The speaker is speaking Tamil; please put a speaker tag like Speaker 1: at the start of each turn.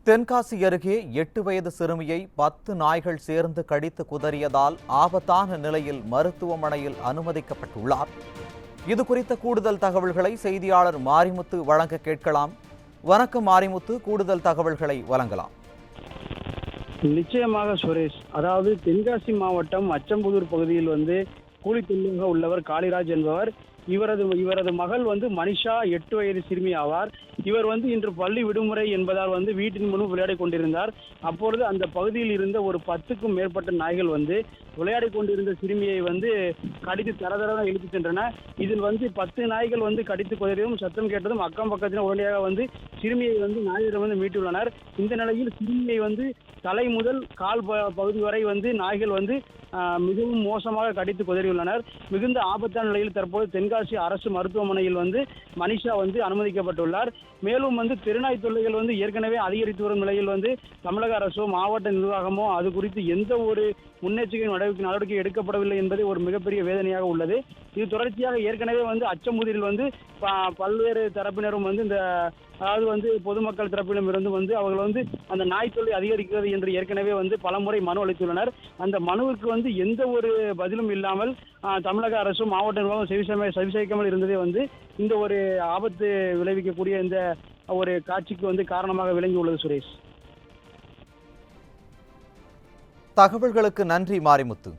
Speaker 1: தென்காசி அருகே 8 வயது சிறுமியை 10 நாய்கள் சேர்ந்து கடித்து குதறியதால் ஆபத்தான நிலையில் மருத்துவமனையில் அனுமதிக்கப்பட்டுள்ளார். இதுகுறித்த கூடுதல் தகவல்களை செய்தியாளர் மாரிமுத்து வழங்க கேட்கலாம். வணக்கம் மாரிமுத்து, கூடுதல் தகவல்களை வழங்கலாம்.
Speaker 2: நிச்சயமாக சுரேஷ், அதாவது தென்காசி மாவட்டம் அச்சம்புதூர் பகுதியில் கூலி தொழிலாக உள்ளவர் காளிராஜ் என்பவர். இவரது மகள் மனிஷா 8 வயது சிறுமி ஆவார். இவர் இன்று பள்ளி விடுமுறை என்பதால் வீட்டின் முன்பு விளையாடி கொண்டிருந்தார். அப்பொழுது அந்த பகுதியில் இருந்த ஒரு 10க்கும் மேற்பட்ட நாய்கள் விளையாடி கொண்டிருந்த சிறுமியை கடித்து தரதர இழுத்து சென்றன. இதில் 10 நாய்கள் கடித்து குதறியதும் சத்தம் கேட்டதும் அக்கம் பக்கத்தினர் உடனடியாக சிறுமியை நாயிடம் மீட்டுள்ளனர். இந்த நிலையில் சிறுமியை தலை முதல் கால் பகுதி வரை நாய்கள் மிகவும் மோசமாக கடித்து குதறியுள்ளனர். மிகுந்த ஆபத்தான நிலையில் தற்போது தென்காசி அரசு மருத்துவமனையில் மனிஷா அனுமதிக்கப்பட்டுள்ளார். மேலும் தெருநாய் தொல்லைகள் ஏற்கனவே அதிகரித்து வரும் நிலையில் தமிழக அரசோ மாவட்ட நிர்வாகமோ அது குறித்து எந்த ஒரு முன்னெச்சரிக்கை நடவடிக்கை எடுக்கப்படவில்லை என்பது ஒரு மிகப்பெரிய வேதனையாக உள்ளது. இது தொடர்ச்சியாக ஏற்கனவே அச்சம்புதூரில் பல்வேறு தரப்பினரும் இந்த அதாவது பொதுமக்கள் தரப்பிலும் இருந்து அவர்கள் அந்த நாய் தொல்லை அதிகரிக்கிறது என்று ஏற்கனவே பலமுறை மனு அளித்துள்ளனர். அந்த மனுவுக்கு எந்த ஒரு பதிலும் இல்லாமல் தமிழக அரசும் மாவட்ட நிர்வாகம் செவிசாய்க்காமல் இருந்ததே இந்த ஒரு ஆபத்து விளைவிக்கக்கூடிய இந்த ஒரு காட்சிக்கு காரணமாக விளங்கி உள்ளது. சுரேஷ்,
Speaker 1: தகவல்களுக்கு நன்றி மாரிமுத்து.